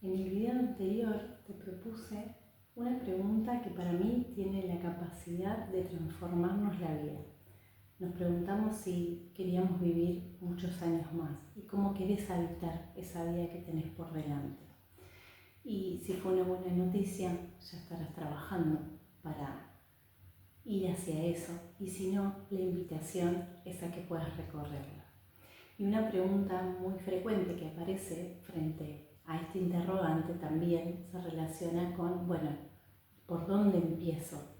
En el video anterior te propuse una pregunta que para mí tiene la capacidad de transformarnos la vida. Nos preguntamos si queríamos vivir muchos años más y cómo querés habitar esa vida que tenés por delante. Y si fue una buena noticia, ya estarás trabajando para ir hacia eso. Y si no, la invitación es a que puedas recorrerla. Y una pregunta muy frecuente que aparece frente a este interrogante también se relaciona con, bueno, ¿por dónde empiezo?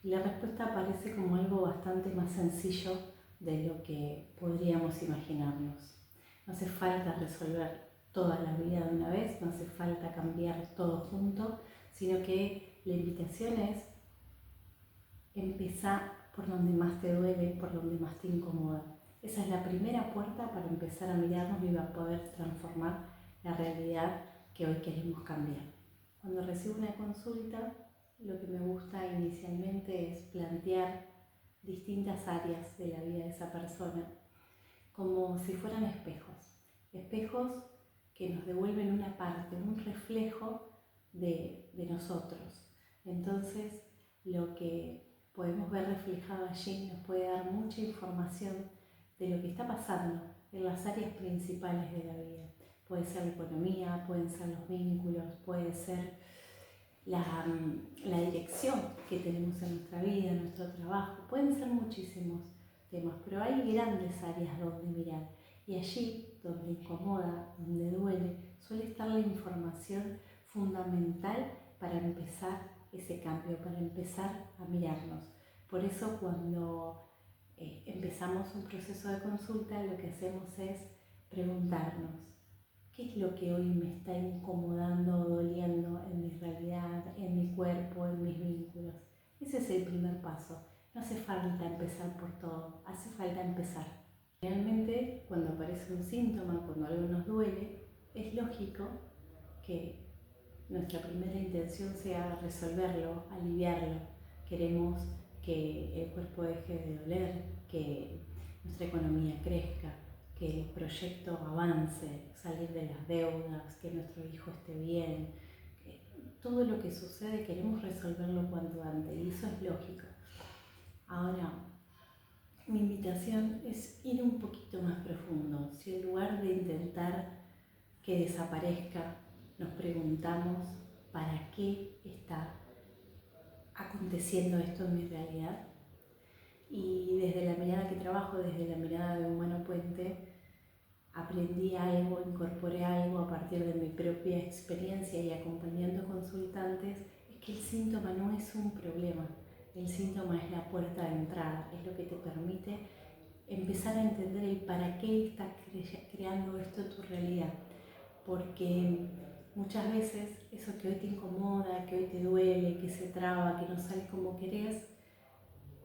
Y la respuesta aparece como algo bastante más sencillo de lo que podríamos imaginarnos. No hace falta resolver toda la vida de una vez, no hace falta cambiar todo junto, sino que la invitación es empezar por donde más te duele, por donde más te incomoda. Esa es la primera puerta para empezar a mirarnos y a poder transformar la realidad que hoy queremos cambiar. Cuando recibo una consulta, lo que me gusta inicialmente es plantear distintas áreas de la vida de esa persona como si fueran espejos. Espejos que nos devuelven una parte, un reflejo de nosotros. Entonces, lo que podemos ver reflejado allí nos puede dar mucha información de lo que está pasando en las áreas principales de la vida. Puede ser la economía, pueden ser los vínculos, puede ser la dirección que tenemos en nuestra vida, en nuestro trabajo. Pueden ser muchísimos temas, pero hay grandes áreas donde mirar. Y allí, donde incomoda, donde duele, suele estar la información fundamental para empezar ese cambio, para empezar a mirarnos. Por eso cuando empezamos un proceso de consulta, lo que hacemos es preguntarnos: ¿qué es lo que hoy me está incomodando o doliendo en mi realidad, en mi cuerpo, en mis vínculos? Ese es el primer paso. No hace falta empezar por todo, hace falta empezar. Realmente, cuando aparece un síntoma, cuando algo nos duele, es lógico que nuestra primera intención sea resolverlo, aliviarlo. Queremos que el cuerpo deje de doler, que nuestra economía crezca, que el proyecto avance, salir de las deudas, que nuestro hijo esté bien. Todo lo que sucede queremos resolverlo cuanto antes y eso es lógico. Ahora, mi invitación es ir un poquito más profundo. Si en lugar de intentar que desaparezca, nos preguntamos ¿para qué está aconteciendo esto en mi realidad? Y desde la mirada que trabajo, desde la mirada de Humano Puente, aprendí algo, incorporé algo a partir de mi propia experiencia y acompañando consultantes, es que el síntoma no es un problema, el síntoma es la puerta de entrada, es lo que te permite empezar a entender el para qué está creando esto tu realidad. Porque muchas veces eso que hoy te incomoda, que hoy te duele, que se traba, que no sale como querés,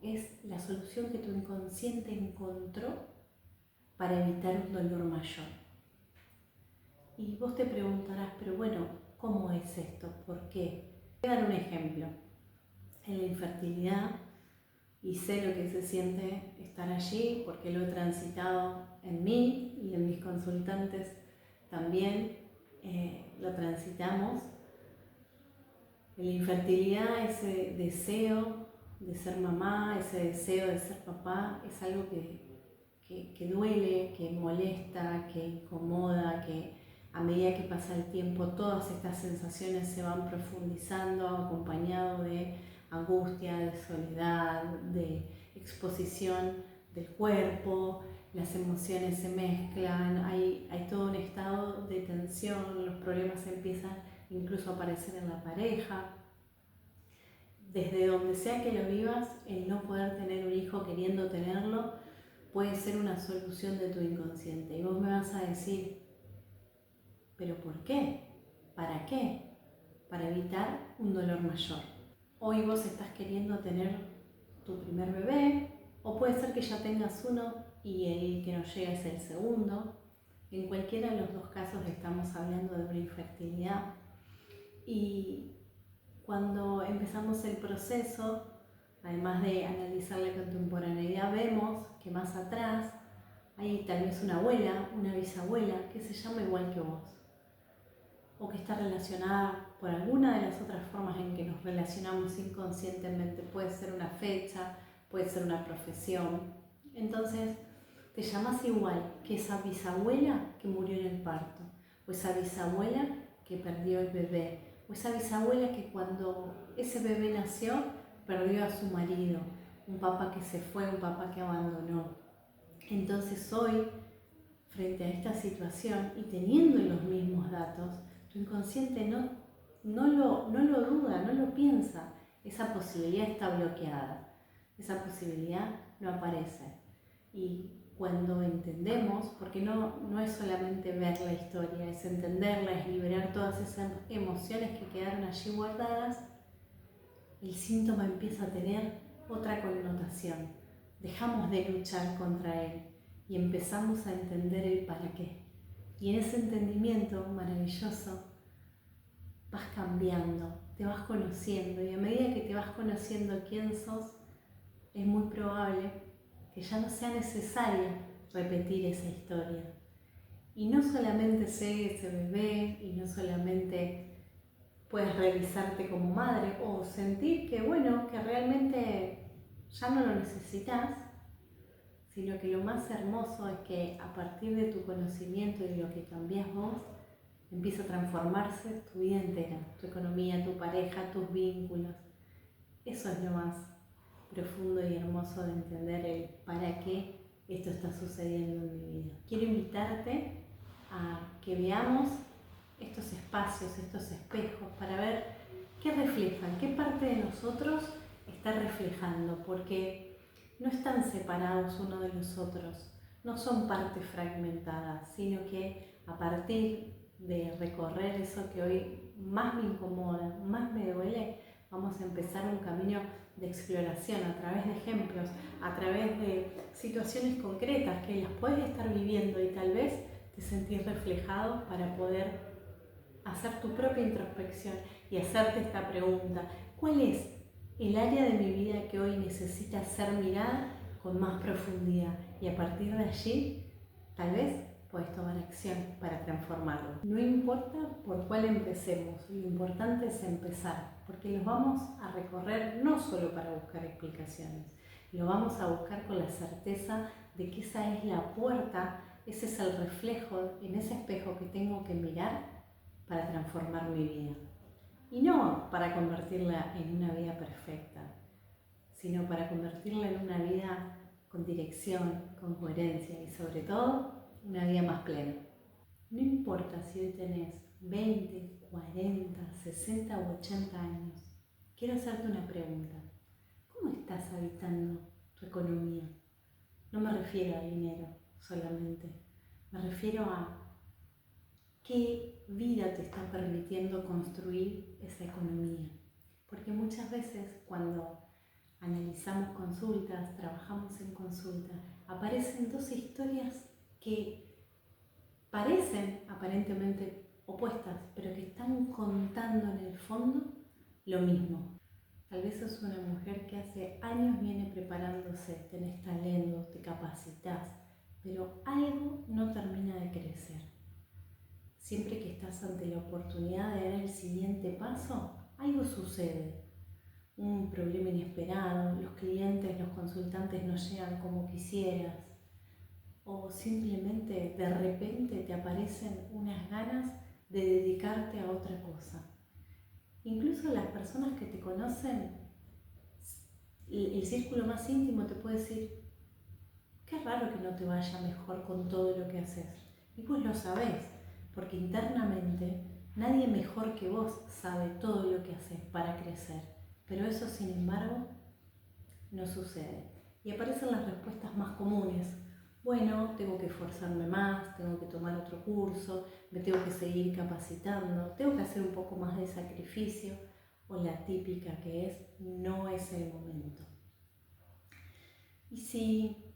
es la solución que tu inconsciente encontró para evitar un dolor mayor. Y vos te preguntarás, pero bueno, ¿cómo es esto? ¿Por qué? Voy a dar un ejemplo. En la infertilidad, y sé lo que se siente estar allí porque lo he transitado en mí y en mis consultantes también lo transitamos. En la infertilidad, ese deseo de ser mamá, ese deseo de ser papá, es algo que duele, que molesta, que incomoda, que a medida que pasa el tiempo todas estas sensaciones se van profundizando, acompañado de angustia, de soledad, de exposición del cuerpo, las emociones se mezclan, hay todo un estado de tensión, los problemas empiezan incluso a aparecer en la pareja. Desde donde sea que lo vivas, el no poder tener un hijo queriendo tenerlo puede ser una solución de tu inconsciente. Y vos me vas a decir, ¿pero por qué? ¿Para qué? Para evitar un dolor mayor. Hoy vos estás queriendo tener tu primer bebé, o puede ser que ya tengas uno y el que no llega es el segundo. En cualquiera de los dos casos estamos hablando de una infertilidad. Y cuando empezamos el proceso, además de analizar la contemporaneidad, vemos que más atrás hay tal vez una abuela, una bisabuela que se llama igual que vos. o que está relacionada por alguna de las otras formas en que nos relacionamos inconscientemente. Puede ser una fecha, puede ser una profesión. Entonces, te llamas igual que esa bisabuela que murió en el parto, o esa bisabuela que perdió el bebé, o esa bisabuela que cuando ese bebé nació perdió a su marido, un papá que se fue, un papá que abandonó. Entonces hoy, frente a esta situación y teniendo los mismos datos, tu inconsciente no lo duda, no lo piensa. Esa posibilidad está bloqueada, esa posibilidad no aparece. Y cuando entendemos, porque no es solamente ver la historia, es entenderla, es liberar todas esas emociones que quedaron allí guardadas, el síntoma empieza a tener otra connotación. Dejamos de luchar contra él y empezamos a entender el para qué. Y en ese entendimiento maravilloso vas cambiando, te vas conociendo, y a medida que te vas conociendo quién sos, es muy probable que ya no sea necesario repetir esa historia. Y no solamente ser ese bebé, y no solamente puedes realizarte como madre o sentir que, bueno, que realmente ya no lo necesitas, sino que lo más hermoso es que a partir de tu conocimiento y de lo que cambias vos, empieza a transformarse tu vida entera, tu economía, tu pareja, tus vínculos. Eso es lo más profundo y hermoso de entender el para qué esto está sucediendo en mi vida. Quiero invitarte a que veamos estos espacios, estos espejos, para ver qué reflejan, qué parte de nosotros está reflejando, porque no están separados uno de los otros, no son partes fragmentadas, sino que a partir de recorrer eso que hoy más me incomoda, más me duele, vamos a empezar un camino de exploración a través de ejemplos, a través de situaciones concretas que las puedes estar viviendo y tal vez te sentís reflejado para poder hacer tu propia introspección y hacerte esta pregunta: ¿cuál es el área de mi vida que hoy necesita ser mirada con más profundidad? Y a partir de allí, tal vez puedes tomar acción para transformarlo. No importa por cuál empecemos, lo importante es empezar, porque los vamos a recorrer no solo para buscar explicaciones, lo vamos a buscar con la certeza de que esa es la puerta, ese es el reflejo en ese espejo que tengo que mirar para transformar mi vida. Y no para convertirla en una vida perfecta, sino para convertirla en una vida con dirección, con coherencia y sobre todo una vida más plena. No importa si hoy tenés 20, 40, 60 u 80 años, quiero hacerte una pregunta. ¿Cómo estás habitando tu economía? No me refiero a dinero solamente, me refiero a qué vida te está permitiendo construir esa economía. Porque muchas veces cuando analizamos consultas, trabajamos en consulta, aparecen dos historias que parecen aparentemente opuestas, pero que están contando en el fondo lo mismo. Tal vez sos una mujer que hace años viene preparándose, tenés talento, te capacitas, pero algo no termina de crecer. Siempre que estás ante la oportunidad de dar el siguiente paso, algo sucede. Un problema inesperado, los clientes, los consultantes no llegan como quisieras, o simplemente de repente te aparecen unas ganas de dedicarte a otra cosa. Incluso las personas que te conocen, el círculo más íntimo te puede decir: qué raro que no te vaya mejor con todo lo que haces. Y pues lo sabés, porque internamente nadie mejor que vos sabe todo lo que haces para crecer. Pero eso, sin embargo, no sucede. Y aparecen las respuestas más comunes. Bueno, tengo que esforzarme más, tengo que tomar otro curso, me tengo que seguir capacitando, tengo que hacer un poco más de sacrificio, o la típica que es: no es el momento. Y si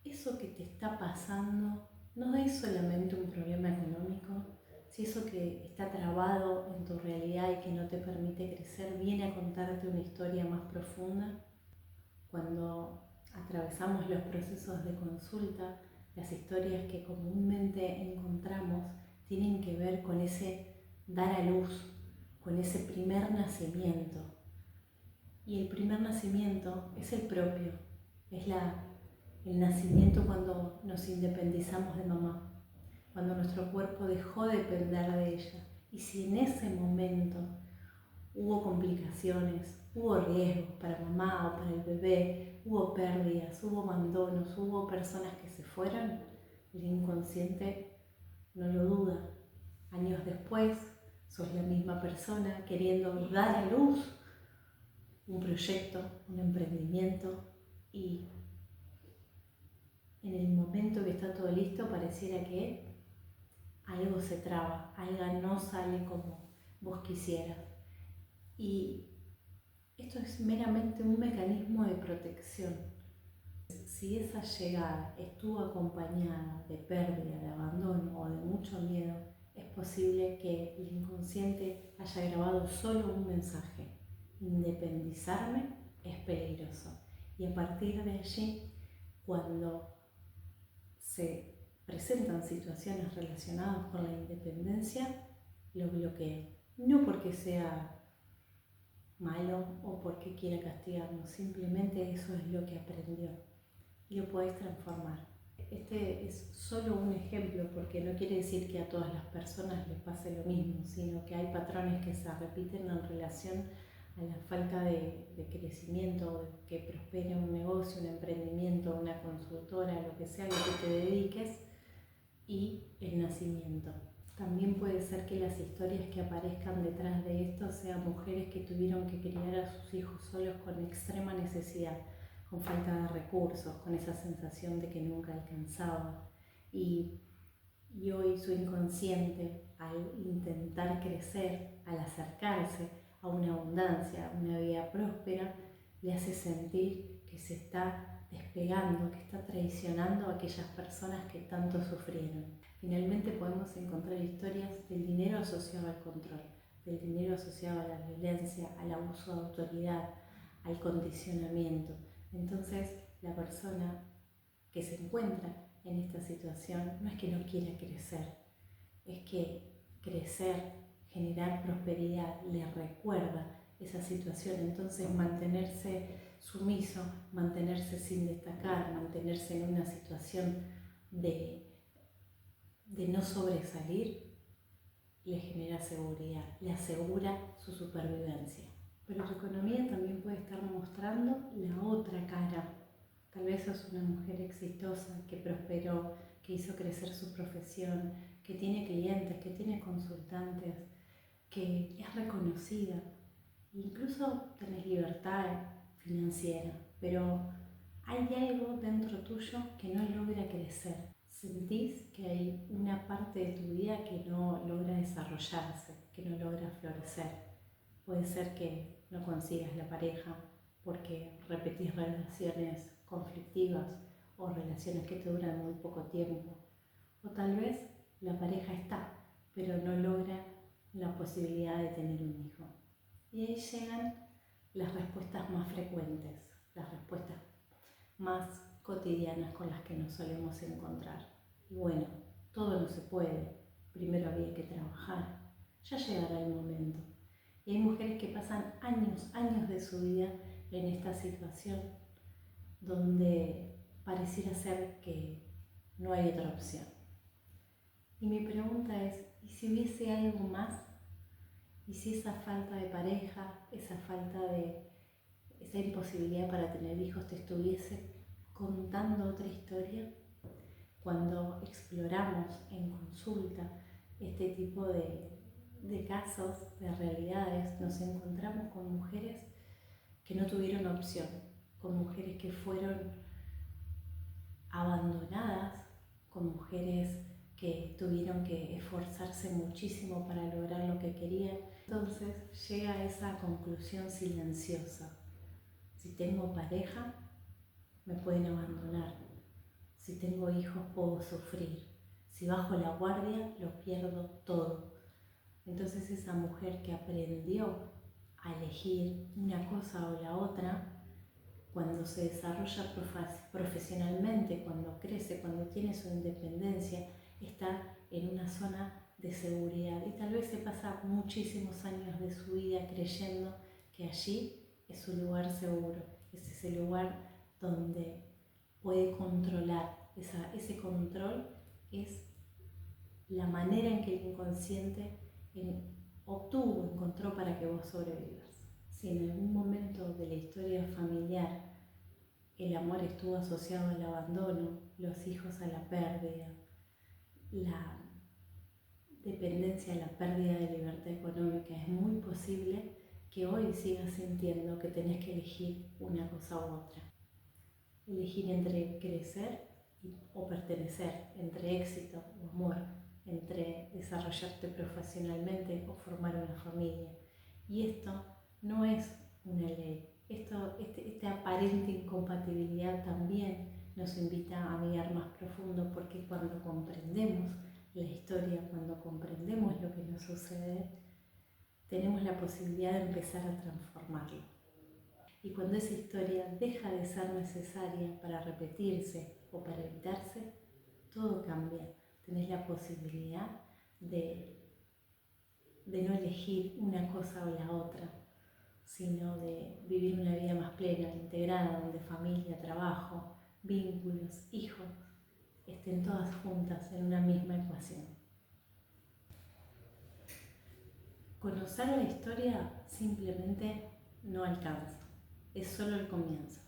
eso que te está pasando no es solamente un problema económico, si eso que está trabado en tu realidad y que no te permite crecer viene a contarte una historia más profunda, cuando atravesamos los procesos de consulta, las historias que comúnmente encontramos tienen que ver con ese dar a luz con ese primer nacimiento. Y el primer nacimiento es el propio, es el nacimiento cuando nos independizamos de mamá, cuando nuestro cuerpo dejó de depender de ella. Y si en ese momento hubo complicaciones, hubo riesgos para mamá o para el bebé, hubo pérdidas, hubo abandonos, hubo personas que se fueron, el inconsciente no lo duda. Años después, sos la misma persona queriendo dar a luz un proyecto, un emprendimiento, y en el momento que está todo listo pareciera que algo se traba, algo no sale como vos quisieras. Y esto es meramente un mecanismo de protección. Si esa llegada estuvo acompañada de pérdida, de abandono o de mucho miedo, es posible que el inconsciente haya grabado solo un mensaje: independizarme es peligroso. Y a partir de allí, cuando se presentan situaciones relacionadas con la independencia, lo bloquea. No porque sea malo o porque quiera castigarnos, simplemente eso es lo que aprendió y lo podés transformar. Este es solo un ejemplo, porque no quiere decir que a todas las personas les pase lo mismo, sino que hay patrones que se repiten en relación a la falta de crecimiento, de que prospere un negocio, un emprendimiento, una consultora, lo que sea a lo que te dediques, y el nacimiento. También puede ser que las historias que aparezcan detrás de esto sean mujeres que tuvieron que criar a sus hijos solos con extrema necesidad, con falta de recursos, con esa sensación de que nunca alcanzaban. Y hoy su inconsciente, al intentar crecer, al acercarse a una abundancia, a una vida próspera, le hace sentir que se está despegando, que está traicionando a aquellas personas que tanto sufrieron. Finalmente podemos encontrar historias del dinero asociado al control, del dinero asociado a la violencia, al abuso de autoridad, al condicionamiento. Entonces, la persona que se encuentra en esta situación no es que no quiera crecer, es que crecer, generar prosperidad, le recuerda esa situación. Entonces, mantenerse sumiso, mantenerse sin destacar, mantenerse en una situación de no sobresalir, le genera seguridad, le asegura su supervivencia. Pero tu economía también puede estar mostrando la otra cara. Tal vez sos una mujer exitosa, que prosperó, que hizo crecer su profesión, que tiene clientes, que tiene consultantes, que es reconocida. Incluso tenés libertad financiera, pero hay algo dentro tuyo que no logra crecer. Sentís que hay una parte de tu vida que no logra desarrollarse, que no logra florecer. Puede ser que no consigas la pareja porque repetís relaciones conflictivas o relaciones que te duran muy poco tiempo. O tal vez la pareja está, pero no logra la posibilidad de tener un hijo. Y ahí llegan las respuestas más frecuentes, las respuestas más cotidianas con las que nos solemos encontrar. Y bueno, todo no se puede, primero había que trabajar, ya llegará el momento. Y hay mujeres que pasan años de su vida en esta situación donde pareciera ser que no hay otra opción. Y mi pregunta es, ¿y si hubiese algo más? ¿Y si esa falta de pareja, esa imposibilidad para tener hijos te estuviese contando otra historia? Cuando exploramos en consulta este tipo de casos, de realidades, nos encontramos con mujeres que no tuvieron opción, con mujeres que fueron abandonadas, con mujeres que tuvieron que esforzarse muchísimo para lograr lo que querían. Entonces llega esa conclusión silenciosa: si tengo pareja, me pueden abandonar; si tengo hijos, puedo sufrir; si bajo la guardia, lo pierdo todo. Entonces esa mujer que aprendió a elegir una cosa o la otra, cuando se desarrolla profesionalmente, cuando crece, cuando tiene su independencia, está en una zona de seguridad, y tal vez se pasa muchísimos años de su vida creyendo que allí es su lugar seguro, es ese lugar donde puede controlar. Ese control es la manera en que el inconsciente encontró para que vos sobrevivas. Si en algún momento de la historia familiar el amor estuvo asociado al abandono, los hijos a la pérdida, la dependencia a la pérdida de libertad económica, es muy posible que hoy sigas sintiendo que tenés que elegir una cosa u otra. Elegir entre crecer o pertenecer, entre éxito o amor, entre desarrollarte profesionalmente o formar una familia. Y esto no es una ley. Esta aparente incompatibilidad también nos invita a mirar más profundo, porque cuando comprendemos la historia, cuando comprendemos lo que nos sucede, tenemos la posibilidad de empezar a transformarlo. Y cuando esa historia deja de ser necesaria para repetirse o para evitarse, todo cambia. Tenés la posibilidad de no elegir una cosa o la otra, sino de vivir una vida más plena, integrada, donde familia, trabajo, vínculos, hijos, estén todas juntas en una misma ecuación. Conocer la historia simplemente no alcanza, es solo el comienzo.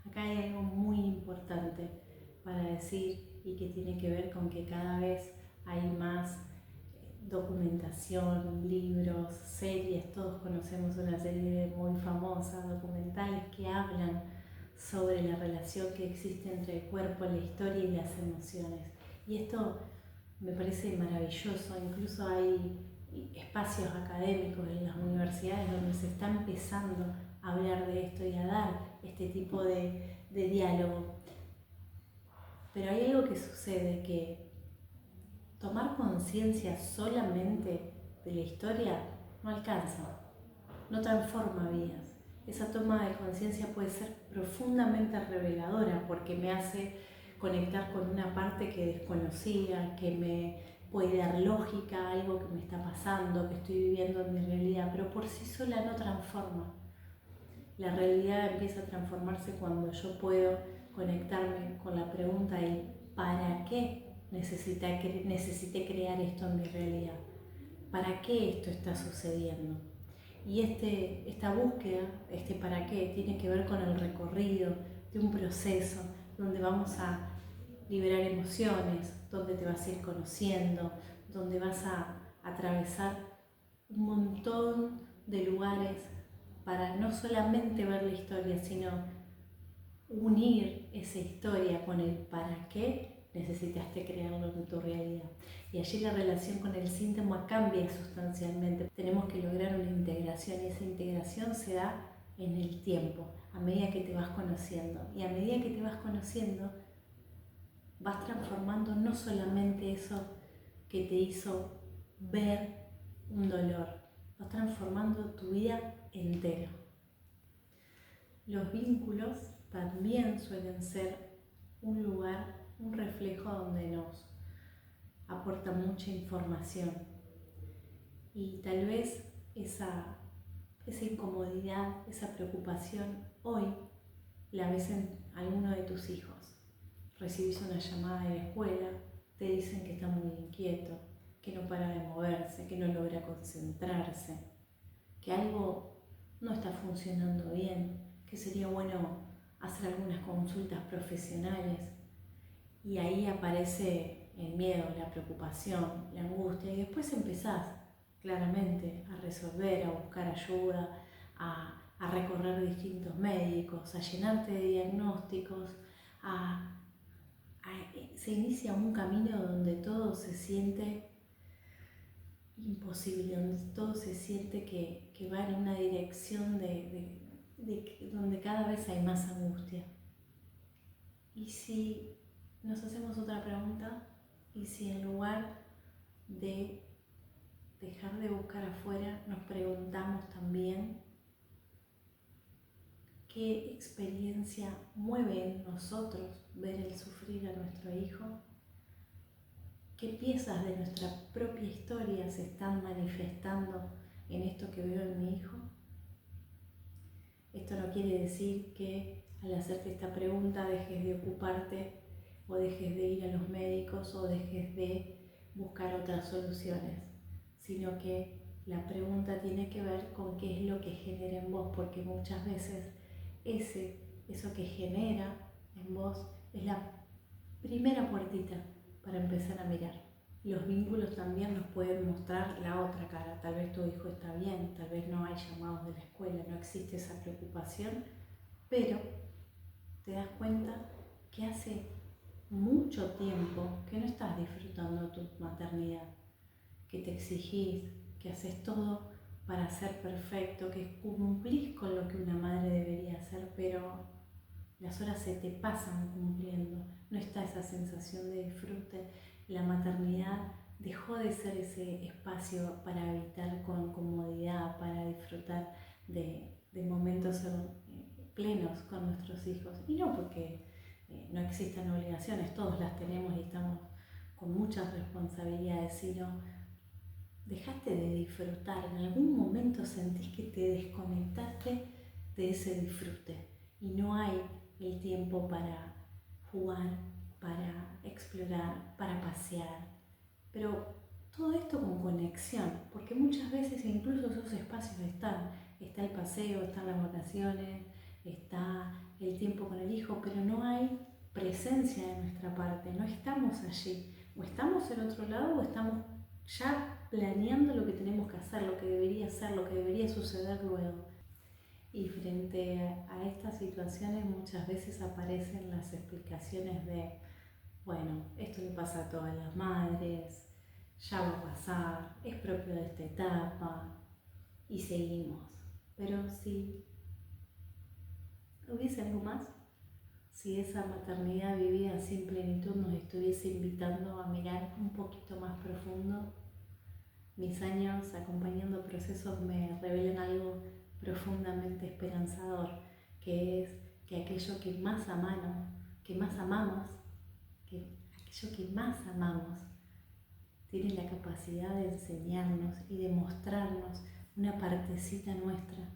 Acá hay algo muy importante para decir y que tiene que ver con que cada vez hay más documentación, libros, series. Todos conocemos una serie muy famosa, documentales, que hablan sobre la relación que existe entre el cuerpo, la historia y las emociones. Y esto me parece maravilloso. Incluso hay espacios académicos en las universidades donde se está empezando a hablar de esto y a dar este tipo de diálogo. Pero hay algo que sucede, que tomar conciencia solamente de la historia no alcanza, no transforma vidas. Esa toma de conciencia puede ser profundamente reveladora, porque me hace conectar con una parte que desconocía, que me puede dar lógica a algo que me está pasando, que estoy viviendo en mi realidad, pero por sí sola no transforma. La realidad empieza a transformarse cuando yo puedo conectarme con la pregunta de ¿para qué necesité crear esto en mi realidad? ¿Para qué esto está sucediendo? Y esta búsqueda, este para qué, tiene que ver con el recorrido de un proceso donde vamos a liberar emociones, donde te vas a ir conociendo, donde vas a atravesar un montón de lugares para no solamente ver la historia, sino unir esa historia con el para qué necesitaste crearlo en tu realidad. Y allí la relación con el síntoma cambia sustancialmente. Tenemos que lograr una integración, y esa integración se da en el tiempo, a medida que te vas conociendo. Y a medida que te vas conociendo, vas transformando no solamente eso que te hizo ver un dolor, vas transformando tu vida entera. Los vínculos también suelen ser un lugar, un reflejo donde nos aporta mucha información. Y tal vez esa incomodidad, esa preocupación, hoy la ves en alguno de tus hijos. Recibís una llamada de la escuela, te dicen que está muy inquieto, que no para de moverse, que no logra concentrarse, que algo no está funcionando bien, que sería bueno hacer algunas consultas profesionales. Y ahí aparece el miedo, la preocupación, la angustia, y después empezás claramente a resolver, a buscar ayuda, a recorrer distintos médicos, a llenarte de diagnósticos, se inicia un camino donde todo se siente imposible, donde todo se siente que va en una dirección donde cada vez hay más angustia. Y si nos hacemos otra pregunta, y si en lugar de dejar de buscar afuera, nos preguntamos también qué experiencia mueve en nosotros ver el sufrir a nuestro hijo, qué piezas de nuestra propia historia se están manifestando en esto que veo en mi hijo. Esto no quiere decir que al hacerte esta pregunta dejes de ocuparte o dejes de ir a los médicos o dejes de buscar otras soluciones, sino que la pregunta tiene que ver con qué es lo que genera en vos, porque muchas veces eso que genera en vos es la primera puertita para empezar a mirar. Los vínculos también nos pueden mostrar la otra cara. Tal vez tu hijo está bien, tal vez no hay llamados de la escuela, no existe esa preocupación, pero te das cuenta que hace mucho tiempo que no estás disfrutando tu maternidad, que te exigís, que haces todo para ser perfecto, que cumplís con lo que una madre debería hacer, pero las horas se te pasan cumpliendo, no está esa sensación de disfrute. La maternidad dejó de ser ese espacio para habitar con comodidad, para disfrutar de momentos plenos con nuestros hijos. Y no porque no existan obligaciones, todos las tenemos y estamos con muchas responsabilidades, sino dejaste de disfrutar. En algún momento sentís que te desconectaste de ese disfrute y no hay el tiempo para jugar, para explorar, para pasear, pero todo esto con conexión, porque muchas veces incluso esos espacios está el paseo, están las vacaciones, está el tiempo con el hijo, pero no hay presencia de nuestra parte, no estamos allí, o estamos en otro lado o estamos ya planeando lo que tenemos que hacer, lo que debería ser, lo que debería suceder luego. Y frente a estas situaciones muchas veces aparecen las explicaciones de, bueno, esto le pasa a todas las madres, ya va a pasar, es propio de esta etapa, y seguimos. Pero si hubiese algo más, si esa maternidad vivida sin plenitud nos estuviese invitando a mirar un poquito más profundo, mis años acompañando procesos me revelan algo profundamente esperanzador, que es que aquello que más amamos, aquello que más amamos, tiene la capacidad de enseñarnos y de mostrarnos una partecita nuestra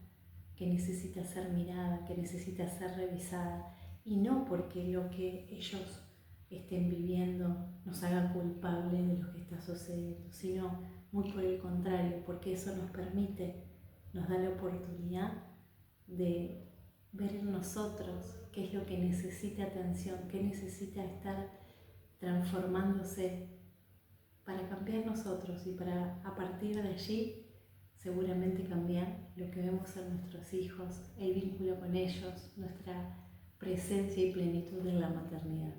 que necesita ser mirada, que necesita ser revisada, y no porque lo que ellos estén viviendo nos haga culpables de lo que está sucediendo, sino muy por el contrario, porque eso nos permite, nos da la oportunidad de ver en nosotros qué es lo que necesita atención, qué necesita estar transformándose para cambiar nosotros y para a partir de allí seguramente cambiar lo que vemos en nuestros hijos, el vínculo con ellos, nuestra presencia y plenitud en la maternidad.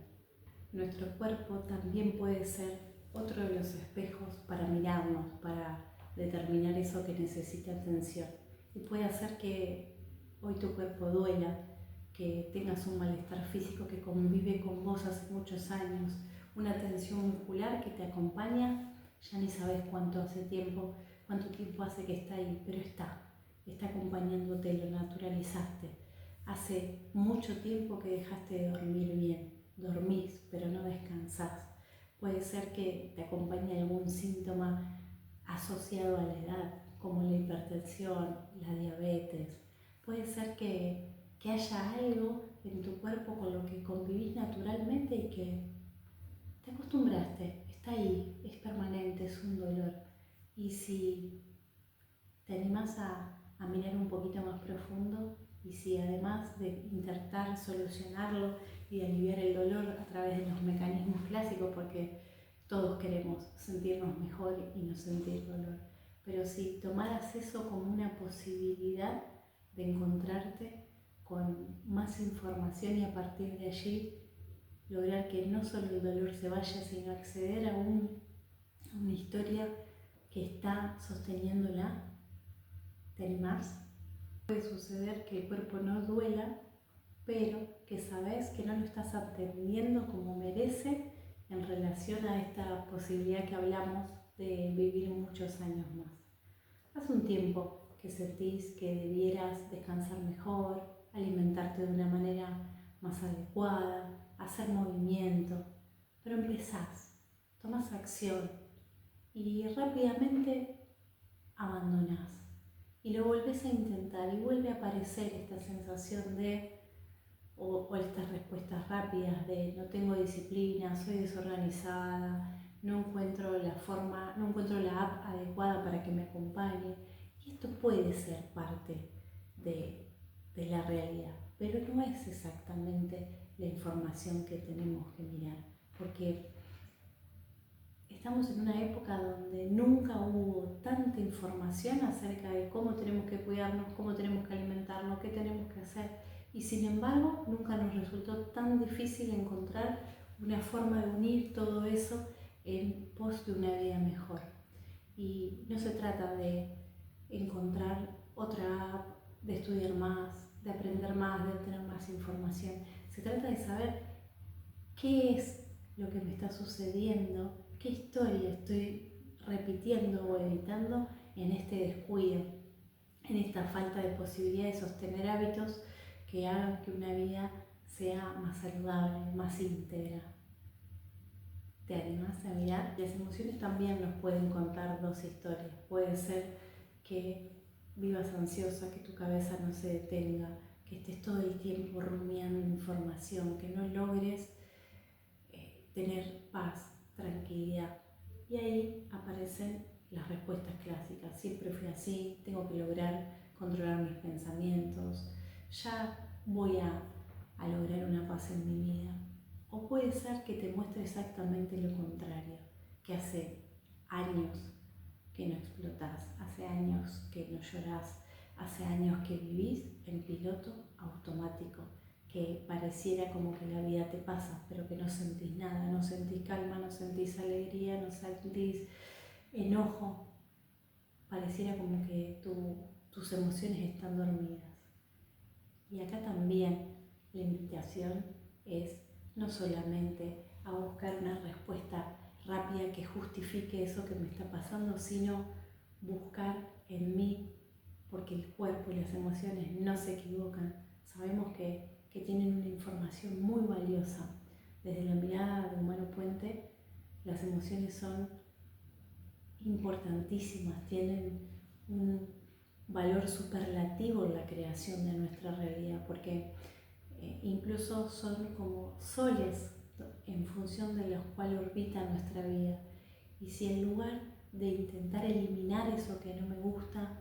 Nuestro cuerpo también puede ser otro de los espejos para mirarnos, para determinar eso que necesita atención. Y puede hacer que hoy tu cuerpo duela, que tengas un malestar físico que convive con vos hace muchos años, una tensión muscular que te acompaña, ya ni sabes cuánto tiempo hace que está ahí, pero está acompañándote, lo naturalizaste. Hace mucho tiempo que dejaste de dormir bien, dormís, pero no descansás. Puede ser que te acompañe algún síntoma asociado a la edad, como la hipertensión, la diabetes. Puede ser que haya algo en tu cuerpo con lo que convivís naturalmente y que te acostumbraste, está ahí, es permanente, es un dolor. Y si te animás a mirar un poquito más profundo, y si además de intentar solucionarlo y de aliviar el dolor a través de los mecanismos clásicos, porque todos queremos sentirnos mejor y no sentir dolor, pero si tomaras eso como una posibilidad de encontrarte con más información y a partir de allí lograr que no solo el dolor se vaya, sino acceder a una historia que está sosteniéndola, ¿te animás? Puede suceder que el cuerpo no duela, pero que sabes que no lo estás atendiendo como merece en relación a esta posibilidad que hablamos de vivir muchos años más. Hace un tiempo que sentís que debieras descansar mejor, alimentarte de una manera más adecuada, hacer movimiento, pero empezás. tomas acción y rápidamente abandonás. Y lo volvés a intentar y vuelve a aparecer esta sensación de, o estas respuestas rápidas de no tengo disciplina, soy desorganizada, no encuentro la forma, no encuentro la app adecuada para que me acompañe. Y esto puede ser parte de la realidad, pero no es exactamente la información que tenemos que mirar, porque estamos en una época donde nunca hubo tanta información acerca de cómo tenemos que cuidarnos, cómo tenemos que alimentarnos, qué tenemos que hacer, y sin embargo nunca nos resultó tan difícil encontrar una forma de unir todo eso en pos de una vida mejor. Y no se trata de encontrar otra app, de estudiar más, de aprender más, de tener más información. Se trata de saber qué es lo que me está sucediendo, qué historia estoy repitiendo o evitando en este descuido, en esta falta de posibilidad de sostener hábitos que hagan que una vida sea más saludable, más íntegra. ¿Te animas a mirar? Las emociones también nos pueden contar dos historias. Puede ser que vivas ansiosa, que tu cabeza no se detenga, que estés todo el tiempo rumiando información, que no logres tener paz, tranquilidad. Y ahí aparecen las respuestas clásicas. Siempre fui así, tengo que lograr controlar mis pensamientos, ya voy a lograr una paz en mi vida. O puede ser que te muestre exactamente lo contrario, que hace años que no explotás, hace años que no llorás, hace años que vivís en piloto automático, que pareciera como que la vida te pasa, pero que no sentís nada, no sentís calma, no sentís alegría, no sentís enojo, pareciera como que tus emociones están dormidas. Y acá también la invitación es no solamente a buscar una respuesta rápida que justifique eso que me está pasando, sino buscar en mí, porque el cuerpo y las emociones no se equivocan. Sabemos que tienen una información muy valiosa. Desde la mirada de Humano Puente, las emociones son importantísimas, tienen un valor superlativo en la creación de nuestra realidad, porque incluso son como soles en función de los cuales orbita nuestra vida. Y si en lugar de intentar eliminar eso que no me gusta,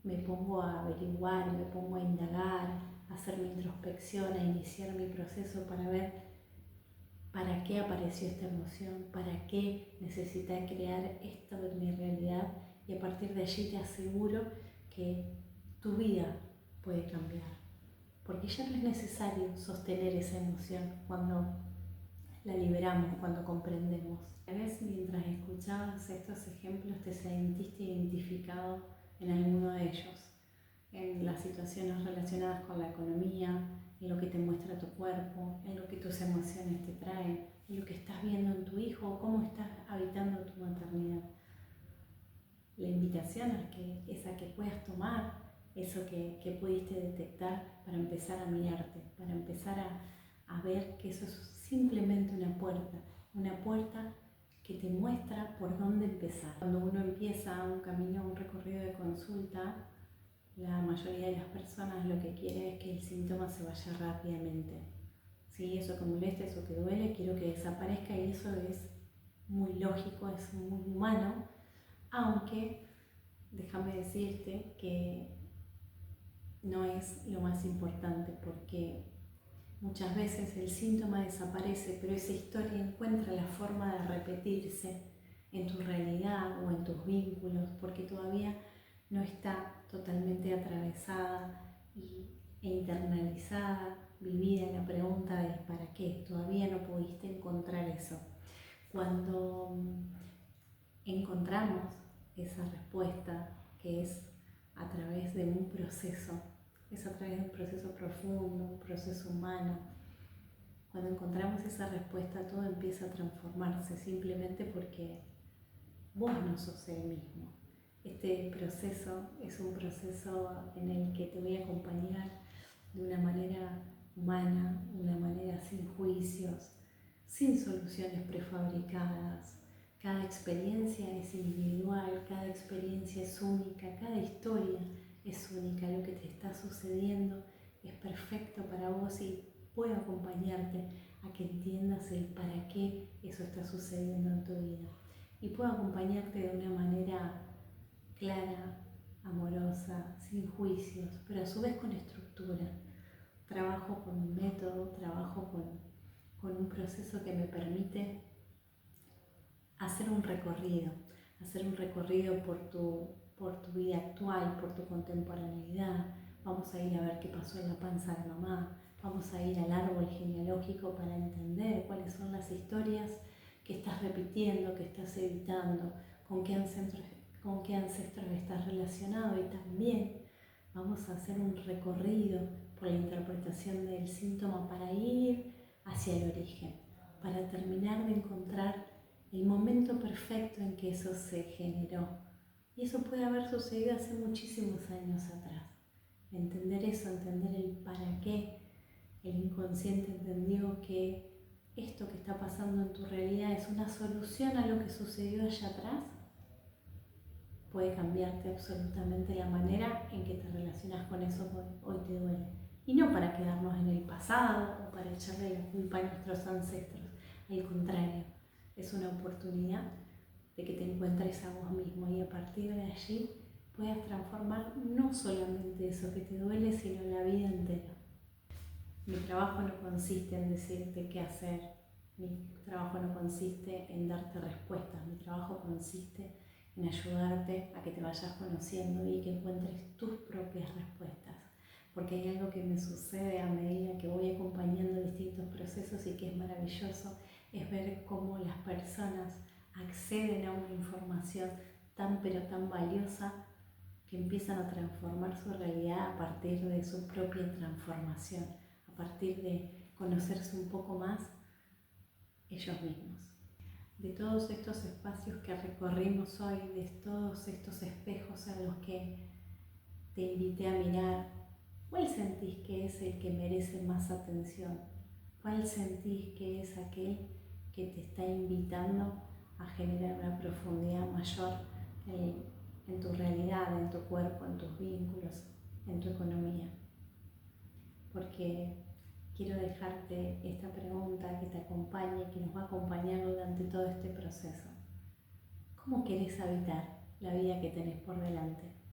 me pongo a averiguar, me pongo a indagar, a hacer mi introspección, a iniciar mi proceso para ver para qué apareció esta emoción, para qué necesité crear esto en mi realidad, y a partir de allí te aseguro que tu vida puede cambiar, porque ya no es necesario sostener esa emoción cuando la liberamos, cuando comprendemos. A veces mientras escuchabas estos ejemplos te sentiste identificado en alguno de ellos, en las situaciones relacionadas con la economía, en lo que te muestra tu cuerpo, en lo que tus emociones te traen, en lo que estás viendo en tu hijo o cómo estás habitando tu maternidad. La invitación es a que puedas tomar eso que pudiste detectar para empezar a mirarte, para empezar a ver que eso es simplemente una puerta que te muestra por dónde empezar. Cuando uno empieza un camino, un recorrido de consulta, la mayoría de las personas lo que quiere es que el síntoma se vaya rápidamente. ¿Sí? Eso que molesta, eso que duele, quiero que desaparezca, y eso es muy lógico, es muy humano, aunque déjame decirte que no es lo más importante, porque muchas veces el síntoma desaparece, pero esa historia encuentra la forma de repetirse en tu realidad o en tus vínculos, porque todavía no está totalmente atravesada e internalizada, vivida en la pregunta del para qué. Todavía no pudiste encontrar eso. Cuando encontramos esa respuesta, que es a través de un proceso, es a través de un proceso profundo, un proceso humano. Cuando encontramos esa respuesta, todo empieza a transformarse, simplemente porque vos no sos el mismo. Este proceso es un proceso en el que te voy a acompañar de una manera humana, de una manera sin juicios, sin soluciones prefabricadas. Cada experiencia es individual, cada experiencia es única, cada historia es única. Lo que te está sucediendo es perfecto para vos y puedo acompañarte a que entiendas el para qué eso está sucediendo en tu vida. Y puedo acompañarte de una manera clara, amorosa, sin juicios, pero a su vez con estructura. Trabajo con un método, trabajo con un proceso que me permite hacer un recorrido por tu vida actual, por tu contemporaneidad. Vamos a ir a ver qué pasó en la panza de mamá, vamos a ir al árbol genealógico para entender cuáles son las historias que estás repitiendo, que estás evitando, con qué ancestros estás relacionado, y también vamos a hacer un recorrido por la interpretación del síntoma para ir hacia el origen, para terminar de encontrar el momento perfecto en que eso se generó. Y eso puede haber sucedido hace muchísimos años atrás. Entender eso, entender el para qué, el inconsciente entendió que esto que está pasando en tu realidad es una solución a lo que sucedió allá atrás, puede cambiarte absolutamente la manera en que te relacionas con eso que hoy te duele. Y no para quedarnos en el pasado o para echarle la culpa a nuestros ancestros. Al contrario, es una oportunidad de que te encuentres a vos mismo y a partir de allí puedas transformar no solamente eso que te duele, sino la vida entera. Mi trabajo no consiste en decirte qué hacer, mi trabajo no consiste en darte respuestas, mi trabajo consiste en ayudarte a que te vayas conociendo y que encuentres tus propias respuestas. Porque hay algo que me sucede a medida que voy acompañando distintos procesos y que es maravilloso, es ver cómo las personas acceden a una información tan pero tan valiosa que empiezan a transformar su realidad a partir de su propia transformación, a partir de conocerse un poco más ellos mismos. De todos estos espacios que recorrimos hoy, de todos estos espejos a los que te invité a mirar, ¿cuál sentís que es el que merece más atención? ¿Cuál sentís que es aquel que te está invitando a generar una profundidad mayor en tu realidad, en tu cuerpo, en tus vínculos, en tu economía? Porque quiero dejarte esta pregunta que te acompañe, que nos va a acompañar durante todo este proceso. ¿Cómo querés habitar la vida que tenés por delante?